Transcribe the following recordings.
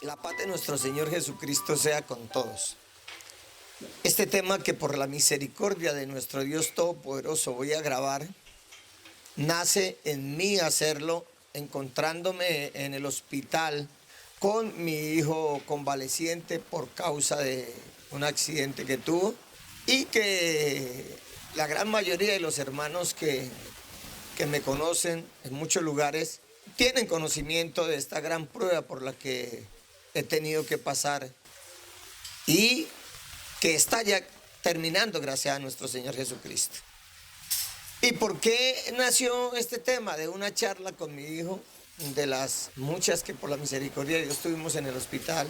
La paz de nuestro Señor Jesucristo sea con todos. Este tema que por la misericordia de nuestro Dios Todopoderoso voy a grabar, nace en mí hacerlo encontrándome en el hospital con mi hijo convaleciente por causa de un accidente que tuvo y que la gran mayoría de los hermanos que me conocen en muchos lugares tienen conocimiento de esta gran prueba por la que he tenido que pasar y que está ya terminando gracias a nuestro Señor Jesucristo. ¿Y por qué nació este tema de una charla con mi hijo, de las muchas que por la misericordia de Dios tuvimos en el hospital,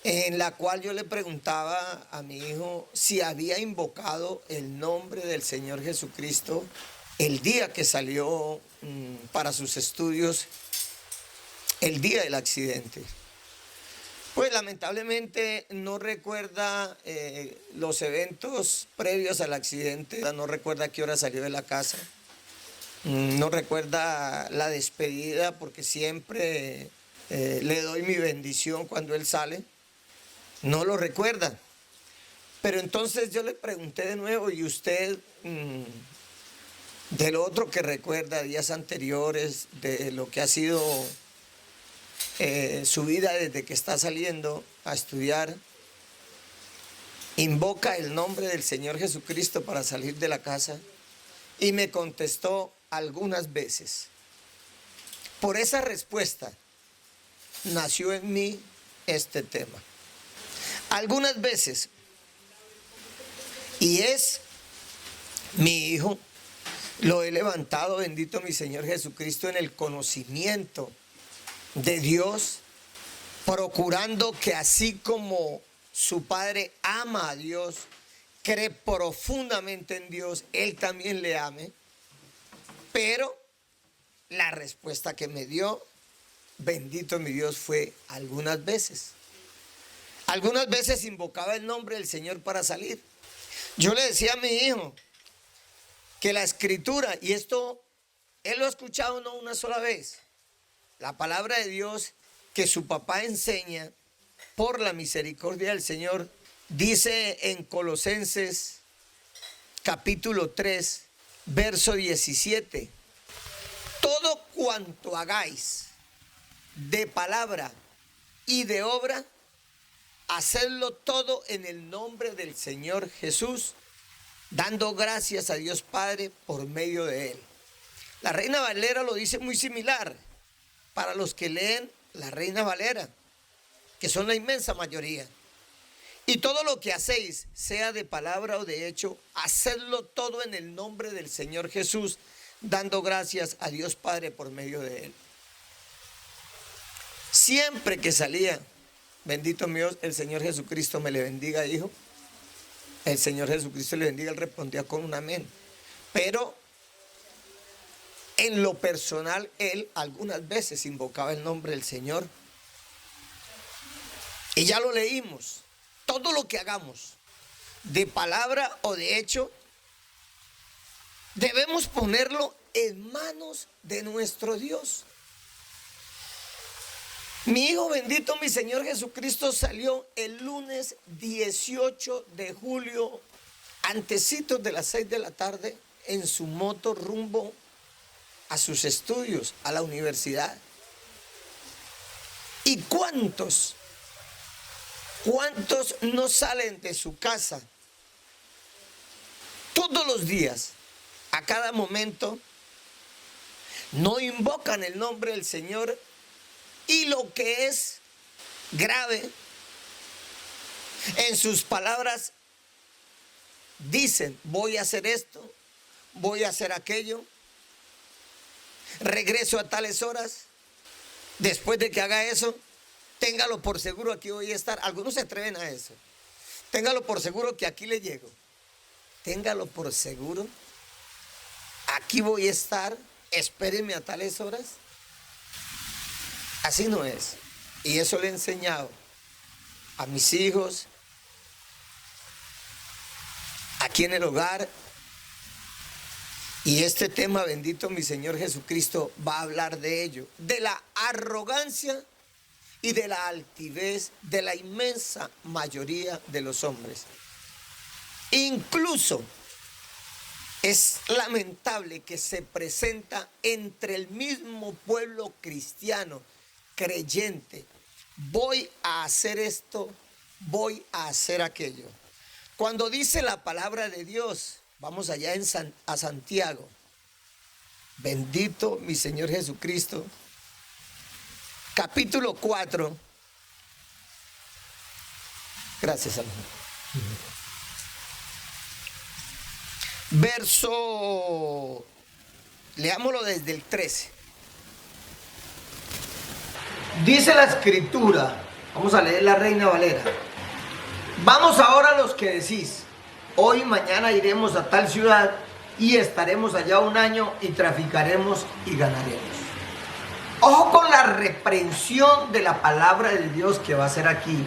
en la cual yo le preguntaba a mi hijo si había invocado el nombre del Señor Jesucristo el día que salió para sus estudios, el día del accidente? Pues lamentablemente no recuerda los eventos previos al accidente, no recuerda a qué hora salió de la casa, no recuerda la despedida porque siempre le doy mi bendición cuando él sale, no lo recuerda. Pero entonces yo le pregunté de nuevo, ¿y usted de lo otro que recuerda, días anteriores, de lo que ha sido su vida desde que está saliendo a estudiar, invoca el nombre del Señor Jesucristo para salir de la casa? Y me contestó algunas veces. Por esa respuesta nació en mí este tema. Algunas veces. Y es mi hijo, lo he levantado, bendito mi Señor Jesucristo, en el conocimiento de Dios, procurando que así como su padre ama a Dios, cree profundamente en Dios, él también le ame. Pero la respuesta que me dio, bendito mi Dios, fue algunas veces. Algunas veces invocaba el nombre del Señor para salir. Yo le decía a mi hijo que la escritura, y esto él lo ha escuchado no una sola vez, la palabra de Dios que su papá enseña por la misericordia del Señor, dice en Colosenses capítulo 3, verso 17, todo cuanto hagáis de palabra y de obra, hacedlo todo en el nombre del Señor Jesús, dando gracias a Dios Padre por medio de él. La Reina Valera lo dice muy similar. Para los que leen la Reina Valera, que son la inmensa mayoría. Y todo lo que hacéis, sea de palabra o de hecho, hacedlo todo en el nombre del Señor Jesús, dando gracias a Dios Padre por medio de él. Siempre que salía, bendito Dios, el Señor Jesucristo me le bendiga, hijo. El Señor Jesucristo le bendiga, él respondía con un amén. Pero en lo personal, él algunas veces invocaba el nombre del Señor. Y ya lo leímos. Todo lo que hagamos, de palabra o de hecho, debemos ponerlo en manos de nuestro Dios. Mi hijo bendito, mi Señor Jesucristo, salió el lunes 18 de julio, antecitos de las 6 de la tarde, en su moto rumbo a sus estudios, a la universidad. ¿Y cuántos no salen de su casa todos los días, a cada momento, no invocan el nombre del Señor? Y lo que es grave, en sus palabras dicen, voy a hacer esto, voy a hacer aquello, regreso a tales horas, después de que haga eso, téngalo por seguro, aquí voy a estar. Algunos se atreven a eso. Téngalo por seguro que aquí le llego. Téngalo por seguro, aquí voy a estar, espéreme a tales horas. Así no es. Y eso le he enseñado a mis hijos, aquí en el hogar. Y este tema, bendito mi Señor Jesucristo, va a hablar de ello, de la arrogancia y de la altivez de la inmensa mayoría de los hombres. Incluso es lamentable que se presenta entre el mismo pueblo cristiano, creyente. Voy a hacer esto, voy a hacer aquello. Cuando dice la palabra de Dios, vamos allá a Santiago. Bendito mi Señor Jesucristo. Capítulo 4. Gracias, hermano. Verso, leámoslo desde el 13. Dice la escritura, vamos a leer la Reina Valera. Vamos ahora los que decís, hoy mañana iremos a tal ciudad y estaremos allá un año y traficaremos y ganaremos. Ojo con la reprensión de la palabra de Dios que va a ser aquí,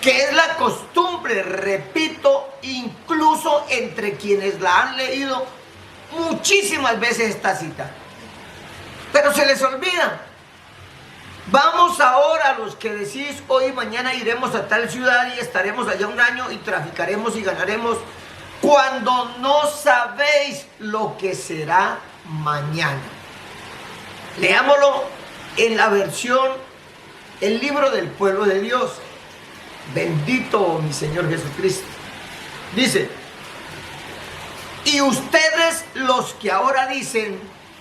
que es la costumbre, repito, incluso entre quienes la han leído muchísimas veces esta cita, pero se les olvida. Vamos ahora a los que decís, hoy y mañana iremos a tal ciudad y estaremos allá un año y traficaremos y ganaremos, cuando no sabéis lo que será mañana. Leámoslo en la versión, el libro del pueblo de Dios. Bendito mi Señor Jesucristo. Dice, y ustedes los que ahora dicen,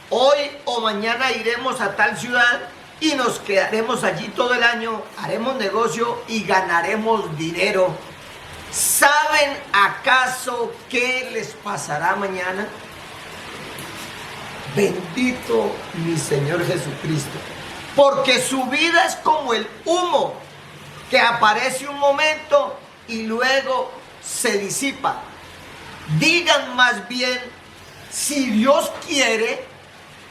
hoy o mañana iremos a tal ciudad y nos quedaremos allí todo el año, haremos negocio y ganaremos dinero, ¿saben acaso qué les pasará mañana? Bendito mi Señor Jesucristo, porque su vida es como el humo que aparece un momento y luego se disipa. Digan más bien, si Dios quiere,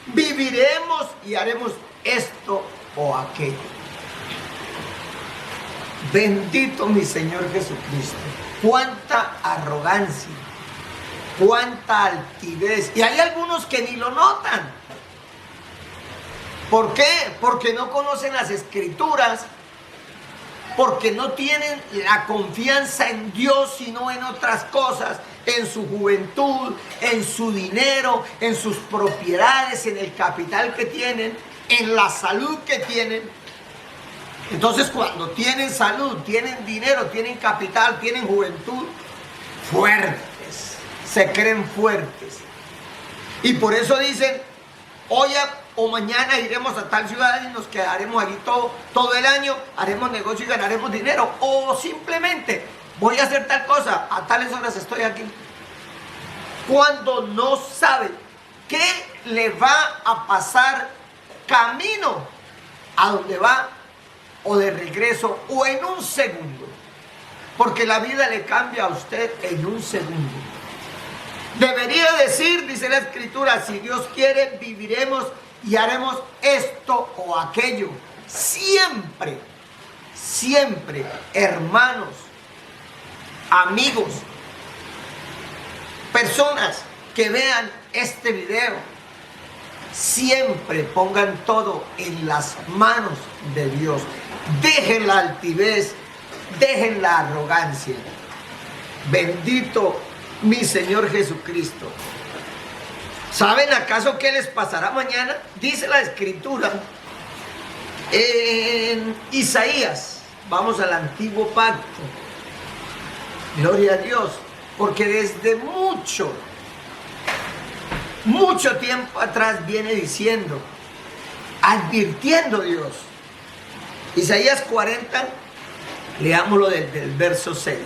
viviremos y haremos esto o aquello. Bendito mi Señor Jesucristo. Cuánta arrogancia, cuánta altivez. Y hay algunos que ni lo notan. ¿Por qué? Porque no conocen las escrituras, porque no tienen la confianza en Dios, sino en otras cosas, en su juventud, en su dinero, en sus propiedades, en el capital que tienen, en la salud que tienen. Entonces, cuando tienen salud, tienen dinero, tienen capital, tienen juventud, fuertes, se creen fuertes. Y por eso dicen, hoy o mañana iremos a tal ciudad y nos quedaremos allí todo el año, haremos negocio y ganaremos dinero. O simplemente, voy a hacer tal cosa, a tales horas estoy aquí. Cuando no sabe qué le va a pasar camino a donde va, o de regreso, o en un segundo. Porque la vida le cambia a usted en un segundo. Debería decir, dice la escritura, si Dios quiere, viviremos y haremos esto o aquello. Siempre, siempre, hermanos, amigos, personas que vean este video, siempre pongan todo en las manos de Dios. Dejen la altivez, dejen la arrogancia. Bendito mi Señor Jesucristo. ¿Saben acaso qué les pasará mañana? Dice la escritura en Isaías. Vamos al antiguo pacto. Gloria a Dios. Porque desde mucho tiempo atrás viene diciendo, advirtiendo Dios. Isaías 40, leámoslo desde el verso 6.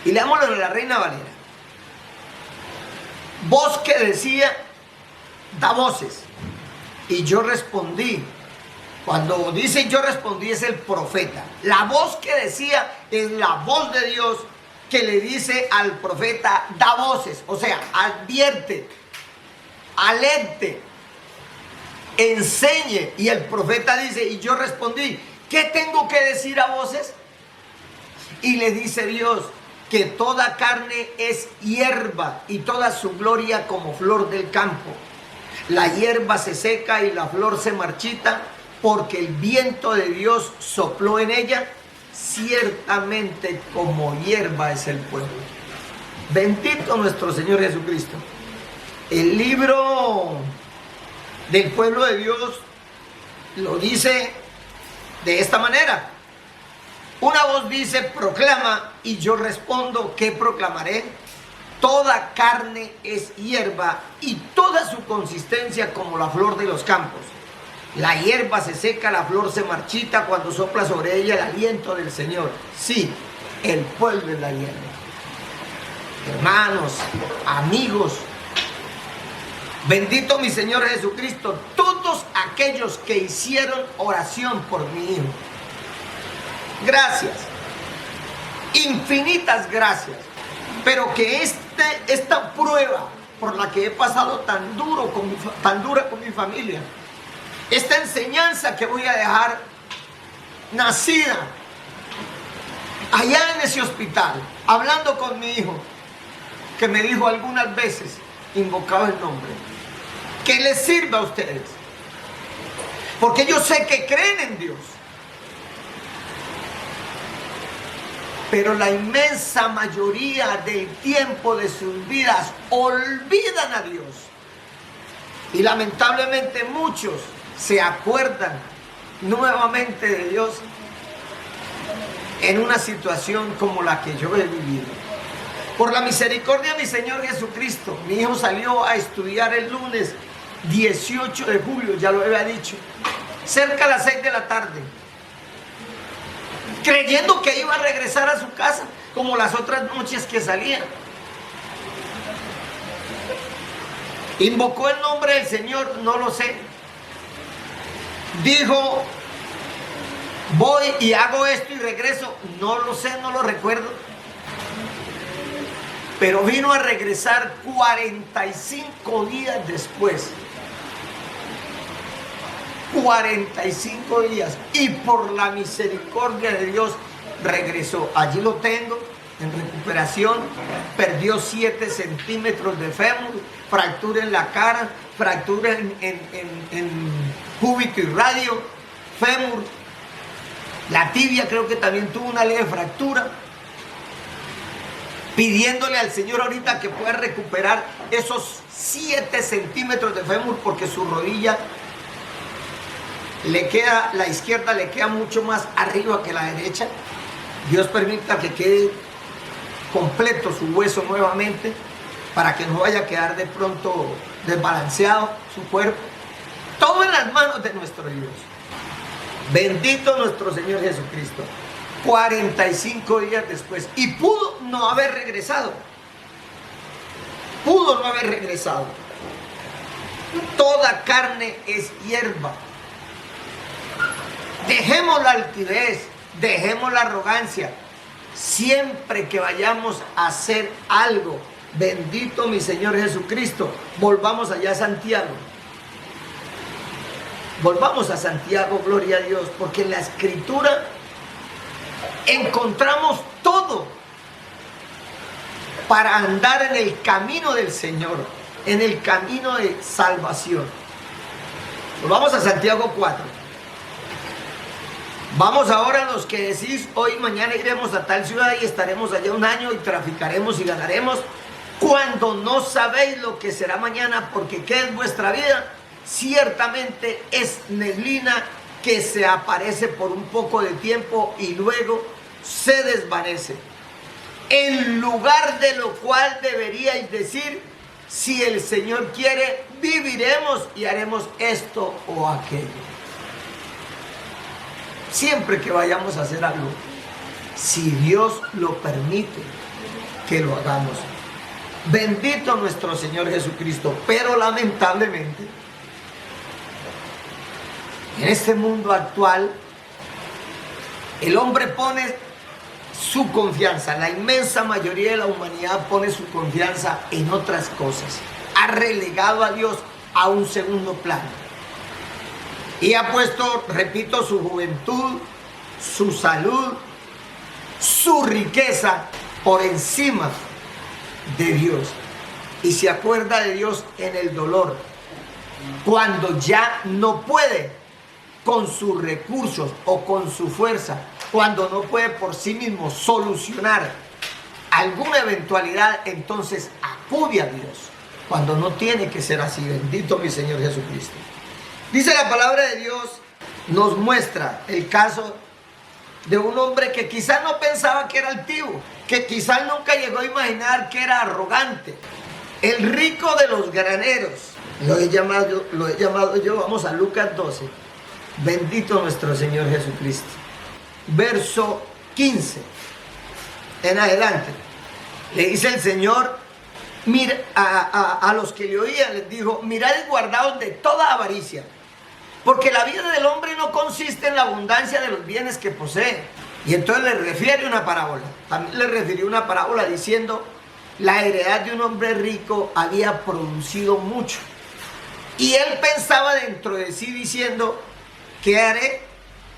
Y leámoslo de la Reina Valera. Voz que decía, da voces. Y yo respondí. Cuando dice yo respondí es el profeta. La voz que decía es la voz de Dios que le dice al profeta, da voces. O sea, advierte, alerte, enseñe. Y el profeta dice, y yo respondí, ¿qué tengo que decir a voces? Y le dice Dios, que toda carne es hierba y toda su gloria como flor del campo. La hierba se seca y la flor se marchita, porque el viento de Dios sopló en ella, ciertamente como hierba es el pueblo. Bendito nuestro Señor Jesucristo. El libro del pueblo de Dios lo dice de esta manera. Una voz dice, proclama, y yo respondo, ¿qué proclamaré? Toda carne es hierba y toda su consistencia como la flor de los campos. La hierba se seca, la flor se marchita cuando sopla sobre ella el aliento del Señor. Sí, el pueblo es la hierba. Hermanos, amigos, bendito mi Señor Jesucristo, todos aquellos que hicieron oración por mi hijo. Gracias, infinitas gracias. Pero que esta prueba por la que he pasado tan dura con mi familia, esta enseñanza que voy a dejar nacida allá en ese hospital, hablando con mi hijo, que me dijo algunas veces, invocaba el nombre, que les sirva a ustedes, porque yo sé que creen en Dios. Pero la inmensa mayoría del tiempo de sus vidas olvidan a Dios. Y lamentablemente muchos se acuerdan nuevamente de Dios en una situación como la que yo he vivido. Por la misericordia de mi Señor Jesucristo, mi hijo salió a estudiar el lunes 18 de julio, ya lo había dicho, cerca a las 6 de la tarde. Creyendo que iba a regresar a su casa como las otras noches que salía. Invocó el nombre del Señor, no lo sé. Dijo, voy y hago esto y regreso, no lo sé, no lo recuerdo. Pero vino a regresar 45 días después. 45 días, y por la misericordia de Dios regresó. Allí lo tengo en recuperación. Perdió 7 centímetros de fémur, fractura en la cara, fractura en cúbito y radio, fémur, la tibia creo que también tuvo una leve fractura. Pidiéndole al Señor ahorita que pueda recuperar esos 7 centímetros de fémur, porque su rodilla le queda, la izquierda le queda mucho más arriba que la derecha. Dios permita que quede completo su hueso nuevamente, para que no vaya a quedar de pronto desbalanceado su cuerpo. Todo en las manos de nuestro Dios. Bendito nuestro Señor Jesucristo. 45 días después, y pudo no haber regresado. Pudo no haber regresado. Toda carne es hierba. Dejemos la altivez, dejemos la arrogancia. Siempre que vayamos a hacer algo, bendito mi Señor Jesucristo, volvamos allá a Santiago. Volvamos a Santiago, gloria a Dios, porque en la Escritura encontramos todo para andar en el camino del Señor, en el camino de salvación. Volvamos a Santiago 4. Vamos ahora los que decís, hoy, mañana iremos a tal ciudad y estaremos allá un año y traficaremos y ganaremos, cuando no sabéis lo que será mañana, porque ¿qué es vuestra vida? Ciertamente es neblina que se aparece por un poco de tiempo y luego se desvanece. En lugar de lo cual deberíais decir, si el Señor quiere, viviremos y haremos esto o aquello. Siempre que vayamos a hacer algo, si Dios lo permite, que lo hagamos. Bendito nuestro Señor Jesucristo. Pero lamentablemente, en este mundo actual, el hombre pone su confianza, la inmensa mayoría de la humanidad pone su confianza en otras cosas. Ha relegado a Dios a un segundo plano. Y ha puesto, repito, su juventud, su salud, su riqueza por encima de Dios. Y se acuerda de Dios en el dolor, cuando ya no puede con sus recursos o con su fuerza, cuando no puede por sí mismo solucionar alguna eventualidad, entonces acude a Dios, cuando no tiene que ser así. Bendito mi Señor Jesucristo. Dice la palabra de Dios, nos muestra el caso de un hombre que quizás no pensaba que era altivo, que quizás nunca llegó a imaginar que era arrogante. El rico de los graneros, lo he llamado yo. Vamos a Lucas 12. Bendito nuestro Señor Jesucristo. Verso 15 en adelante. Le dice el Señor, mira, a los que le oían, les dijo, mirad y guardaos de toda avaricia, porque la vida del hombre no consiste en la abundancia de los bienes que posee. Y entonces le refiere una parábola. También le refirió una parábola diciendo, la heredad de un hombre rico había producido mucho. Y él pensaba dentro de sí diciendo, ¿qué haré?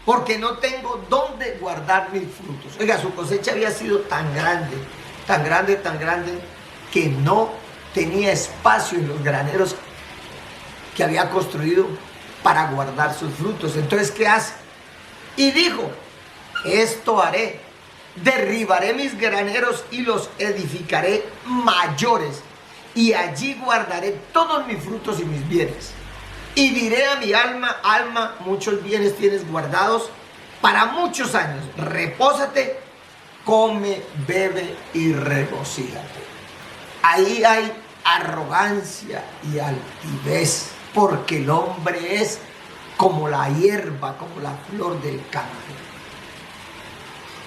Porque no tengo dónde guardar mis frutos. Oiga, su cosecha había sido tan grande, tan grande, tan grande, que no tenía espacio en los graneros que había construido para guardar sus frutos. Entonces, ¿qué hace? Y dijo, esto haré, derribaré mis graneros y los edificaré mayores, y allí guardaré todos mis frutos y mis bienes. Y diré a mi alma, alma, muchos bienes tienes guardados para muchos años, repósate, come, bebe y regocíjate. Ahí hay arrogancia y altivez, porque el hombre es como la hierba, como la flor del campo.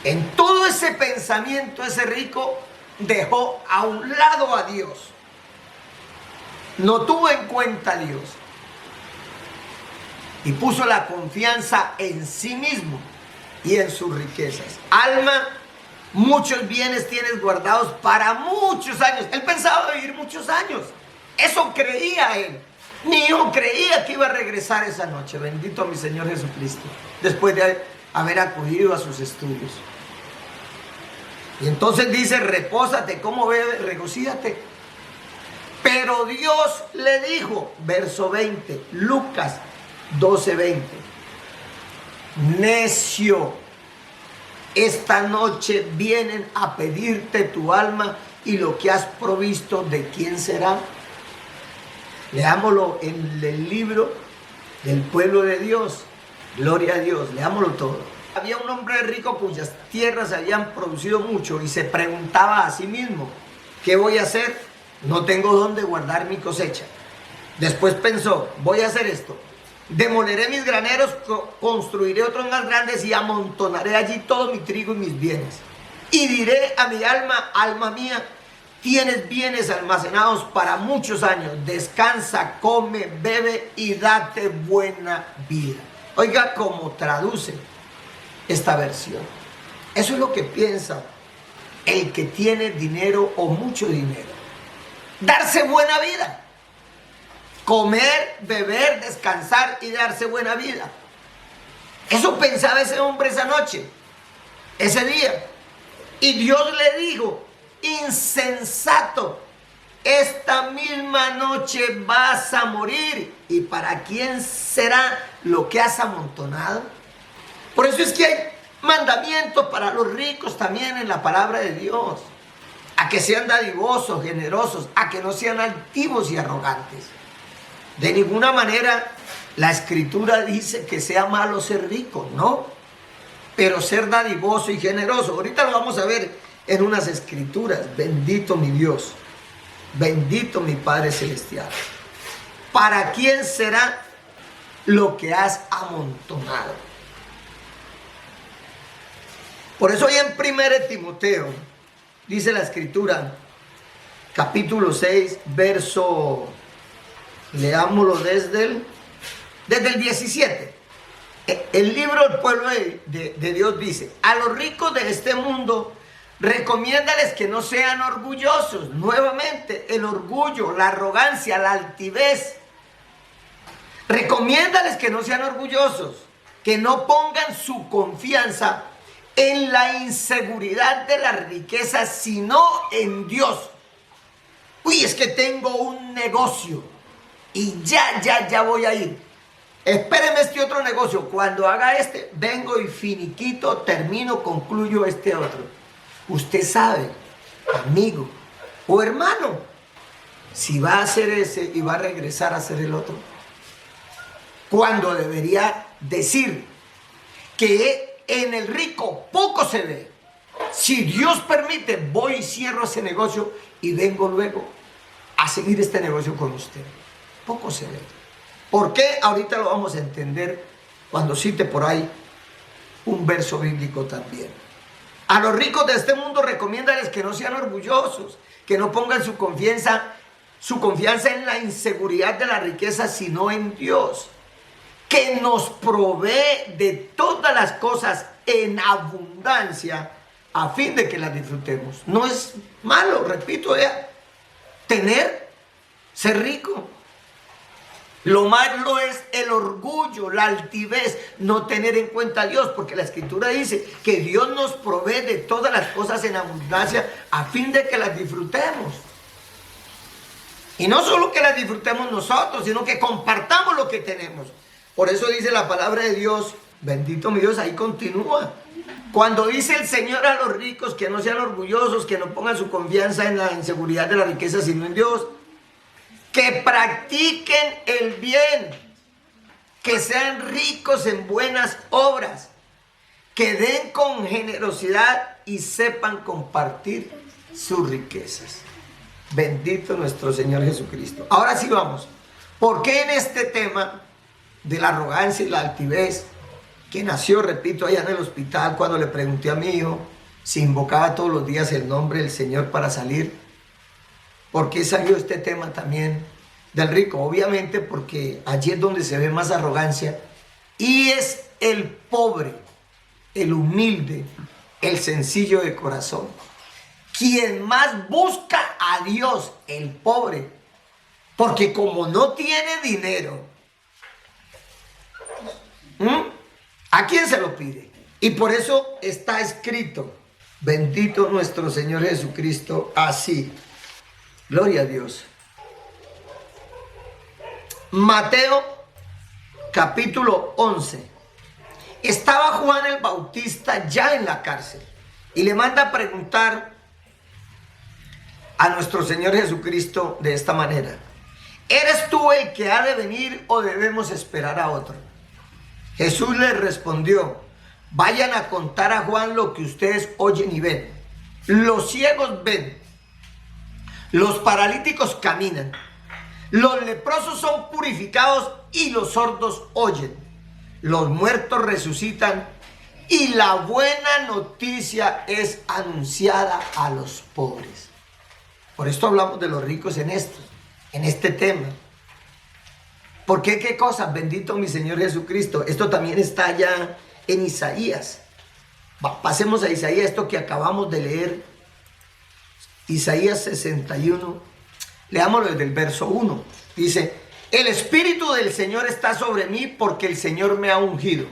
En todo ese pensamiento, ese rico dejó a un lado a Dios. No tuvo en cuenta a Dios. Y puso la confianza en sí mismo y en sus riquezas. Alma, muchos bienes tienes guardados para muchos años. Él pensaba vivir muchos años. Eso creía él. Mi hijo creía que iba a regresar esa noche. Bendito mi Señor Jesucristo. Después de haber acudido a sus estudios. Y entonces dice, repósate, como bebe, regocíjate. Pero Dios le dijo, verso 20, Lucas 12:20, necio, esta noche vienen a pedirte tu alma y lo que has provisto, ¿de quién será? Leámoslo en el libro del pueblo de Dios. Gloria a Dios, leámoslo todo. Había un hombre rico cuyas tierras habían producido mucho y se preguntaba a sí mismo, ¿qué voy a hacer? No tengo dónde guardar mi cosecha. Después pensó, voy a hacer esto. Demoleré mis graneros, construiré otros más grandes y amontonaré allí todo mi trigo y mis bienes. Y diré a mi alma, alma mía, tienes bienes almacenados para muchos años. Descansa, come, bebe y date buena vida. Oiga cómo traduce esta versión. Eso es lo que piensa el que tiene dinero o mucho dinero. Darse buena vida. Comer, beber, descansar y darse buena vida. Eso pensaba ese hombre esa noche, ese día. Y Dios le dijo, insensato, esta misma noche vas a morir. ¿Y para quién será lo que has amontonado? Por eso es que hay mandamientos para los ricos también en la palabra de Dios. A que sean dadivosos, generosos, a que no sean altivos y arrogantes. De ninguna manera la Escritura dice que sea malo ser rico, no. Pero ser dadivoso y generoso. Ahorita lo vamos a ver en unas Escrituras. Bendito mi Dios. Bendito mi Padre Celestial. ¿Para quién será lo que has amontonado? Por eso hoy en 1 Timoteo dice la Escritura, capítulo 6, verso, leámoslo desde el 17. El libro del pueblo de Dios dice, a los ricos de este mundo recomiéndales que no sean orgullosos. Nuevamente, el orgullo, la arrogancia, la altivez. Recomiéndales que no sean orgullosos, que no pongan su confianza en la inseguridad de la riqueza, sino en Dios. Uy, es que tengo un negocio y ya voy a ir. espéreme este otro negocio. Cuando haga este, vengo y finiquito, termino, concluyo este otro. Usted sabe, amigo o hermano, si va a hacer ese y va a regresar a hacer el otro. Cuando debería decir que en el rico poco se ve. Si Dios permite, voy y cierro ese negocio y vengo luego a seguir este negocio con usted. Poco se ve. ¿Por qué? Ahorita lo vamos a entender cuando cite por ahí un verso bíblico también. A los ricos de este mundo recomiéndales que no sean orgullosos, que no pongan su confianza en la inseguridad de la riqueza, sino en Dios, que nos provee de todas las cosas en abundancia a fin de que las disfrutemos. No es malo, repito, ser rico. Lo malo es el orgullo, la altivez, no tener en cuenta a Dios, porque la Escritura dice que Dios nos provee de todas las cosas en abundancia a fin de que las disfrutemos. Y no solo que las disfrutemos nosotros, sino que compartamos lo que tenemos. Por eso dice la palabra de Dios, bendito mi Dios, ahí continúa. Cuando dice el Señor a los ricos que no sean orgullosos, que no pongan su confianza en la inseguridad de la riqueza, sino en Dios, que practiquen el bien, que sean ricos en buenas obras, que den con generosidad y sepan compartir sus riquezas. Bendito nuestro Señor Jesucristo. Ahora sí vamos. ¿Por qué en este tema de la arrogancia y la altivez, que nació, repito, allá en el hospital cuando le pregunté a mi hijo si invocaba todos los días el nombre del Señor para salir? ¿Por qué salió este tema también del rico? Obviamente porque allí es donde se ve más arrogancia y es el pobre, el humilde, el sencillo de corazón, quien más busca a Dios, el pobre, porque como no tiene dinero, ¿a quién se lo pide? Y por eso está escrito, bendito nuestro Señor Jesucristo, así. Gloria a Dios. Mateo capítulo 11. Estaba Juan el Bautista ya en la cárcel y le manda a preguntar a nuestro Señor Jesucristo de esta manera: ¿eres tú el que ha de venir o debemos esperar a otro? Jesús les respondió: vayan a contar a Juan lo que ustedes oyen y ven. Los ciegos ven, los paralíticos caminan, los leprosos son purificados y los sordos oyen, los muertos resucitan y la buena noticia es anunciada a los pobres. Por esto hablamos de los ricos en este tema. ¿Por qué? ¿Qué cosas? Bendito mi Señor Jesucristo. Esto también está allá en Isaías. Pasemos a Isaías, esto que acabamos de leer. Isaías 61. Leámoslo desde el verso 1. Dice: el Espíritu del Señor está sobre mí porque el Señor me ha ungido.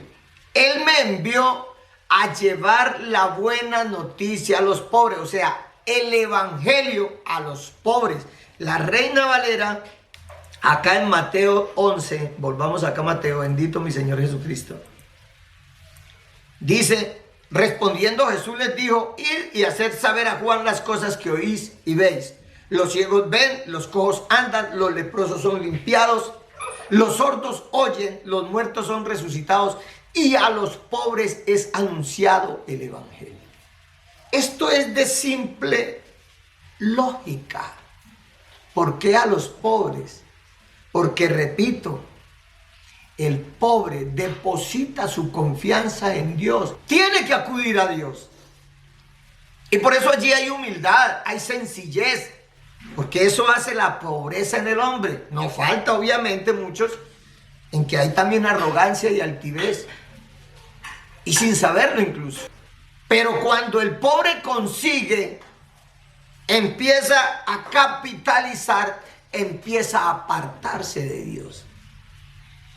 Él me envió a llevar la buena noticia a los pobres, o sea, el evangelio a los pobres. La Reina Valera, acá en Mateo 11, volvamos acá a Mateo, bendito mi Señor Jesucristo. Dice: respondiendo Jesús les dijo: id y hacer saber a Juan las cosas que oís y veis. Los ciegos ven, los cojos andan, los leprosos son limpiados, los sordos oyen, los muertos son resucitados y a los pobres es anunciado el evangelio. Esto es de simple lógica. ¿Por qué a los pobres? Porque, repito, el pobre deposita su confianza en Dios. Tiene que acudir a Dios. Y por eso allí hay humildad, hay sencillez. Porque eso hace la pobreza en el hombre. No falta, obviamente, muchos en que hay también arrogancia y altivez. Y sin saberlo incluso. Pero cuando el pobre consigue, empieza a capitalizar, empieza a apartarse de Dios.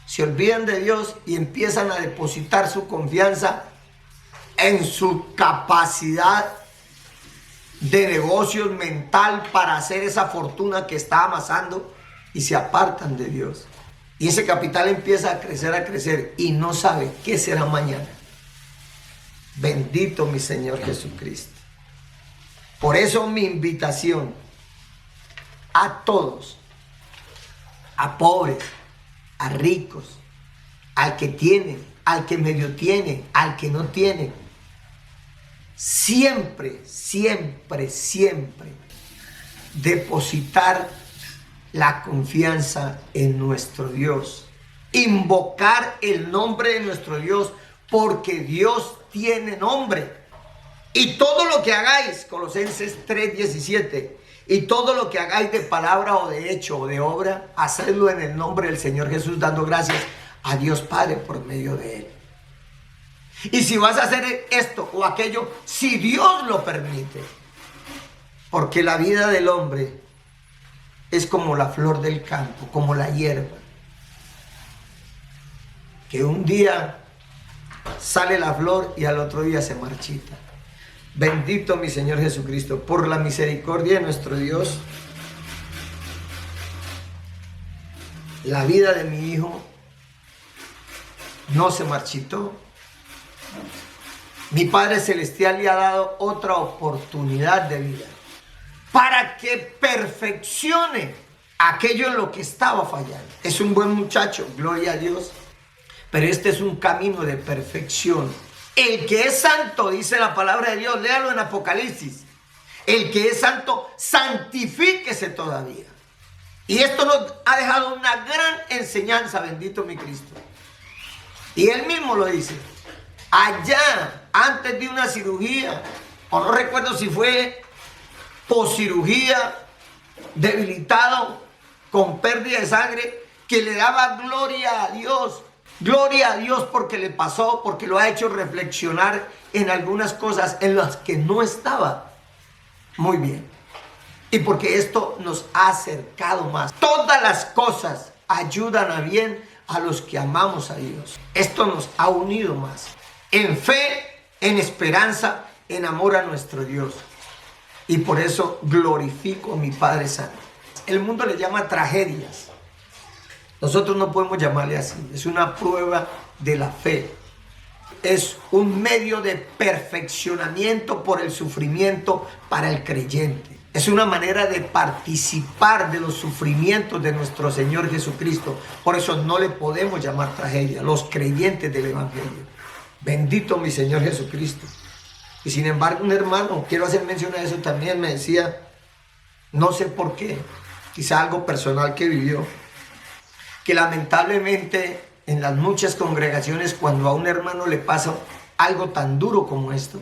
Se olvidan de Dios y empiezan a depositar su confianza en su capacidad de negocios mental para hacer esa fortuna que está amasando y se apartan de Dios. Y ese capital empieza a crecer y no sabe qué será mañana. Bendito mi Señor Jesucristo. Por eso mi invitación a todos, a pobres, a ricos, al que tiene, al que medio tiene, al que no tiene, siempre, siempre, siempre depositar la confianza en nuestro Dios, invocar el nombre de nuestro Dios, porque Dios tiene nombre. Y todo lo que hagáis, Colosenses 3:17, y todo lo que hagáis de palabra o de hecho o de obra, hacedlo en el nombre del Señor Jesús, dando gracias a Dios Padre por medio de Él. Y si vas a hacer esto o aquello, si Dios lo permite, porque la vida del hombre es como la flor del campo, como la hierba, que un día sale la flor y al otro día se marchita. Bendito mi Señor Jesucristo, por la misericordia de nuestro Dios, la vida de mi hijo no se marchitó. Mi Padre Celestial le ha dado otra oportunidad de vida para que perfeccione aquello en lo que estaba fallando. Es un buen muchacho, gloria a Dios, pero este es un camino de perfección. El que es santo, dice la palabra de Dios, léalo en Apocalipsis. El que es santo, santifíquese todavía. Y esto nos ha dejado una gran enseñanza, bendito mi Cristo. Y él mismo lo dice. Allá, antes de una cirugía, o no recuerdo si fue poscirugía, debilitado, con pérdida de sangre, que le daba gloria a Dios. Gloria a Dios porque le pasó, porque lo ha hecho reflexionar en algunas cosas en las que no estaba muy bien. Y porque esto nos ha acercado más. Todas las cosas ayudan a bien a los que amamos a Dios. Esto nos ha unido más. En fe, en esperanza, en amor a nuestro Dios. Y por eso glorifico a mi Padre Santo. El mundo le llama tragedias. Nosotros no podemos llamarle así. Es una prueba de la fe. Es un medio de perfeccionamiento por el sufrimiento para el creyente. Es una manera de participar de los sufrimientos de nuestro Señor Jesucristo. Por eso no le podemos llamar tragedia. Los creyentes del Evangelio. Bendito mi Señor Jesucristo. Y sin embargo, un hermano, quiero hacer mención a eso también, me decía, no sé por qué, quizá algo personal que vivió, que lamentablemente en las muchas congregaciones, cuando a un hermano le pasa algo tan duro como esto,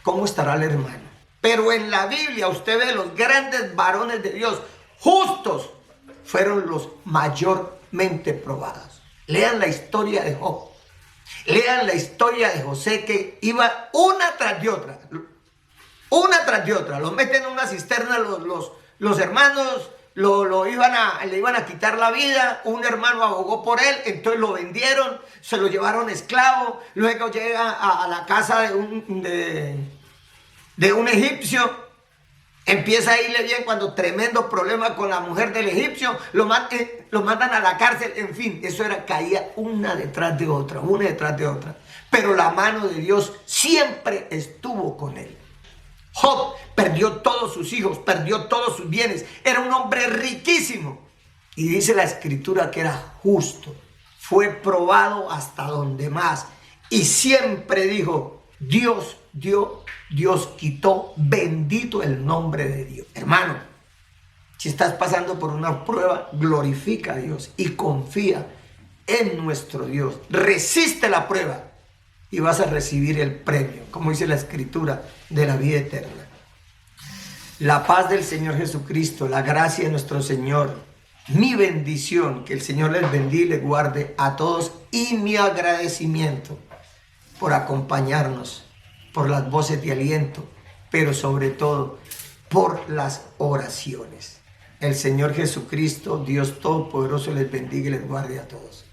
¿cómo estará el hermano? Pero en la Biblia usted ve los grandes varones de Dios, justos, fueron los mayormente probados. Lean la historia de Job. Lean la historia de José, que iba una tras de otra. Lo meten en una cisterna los hermanos, le iban a quitar la vida. Un hermano abogó por él, entonces lo vendieron, se lo llevaron esclavo. Luego llega a la casa de un egipcio. Empieza a irle bien cuando tremendo problema con la mujer del egipcio, lo mandan a la cárcel, en fin, eso caía una detrás de otra. Pero la mano de Dios siempre estuvo con él. Job perdió todos sus hijos, perdió todos sus bienes, era un hombre riquísimo. Y dice la Escritura que era justo, fue probado hasta donde más. Y siempre dijo, Dios dio, Dios quitó, bendito el nombre de Dios. Hermano, si estás pasando por una prueba, glorifica a Dios y confía en nuestro Dios. Resiste la prueba y vas a recibir el premio, como dice la Escritura, de la vida eterna. La paz del Señor Jesucristo, la gracia de nuestro Señor, mi bendición, que el Señor les bendiga y les guarde a todos, y mi agradecimiento por acompañarnos, por las voces de aliento, pero sobre todo por las oraciones. El Señor Jesucristo, Dios Todopoderoso, les bendiga y les guarde a todos.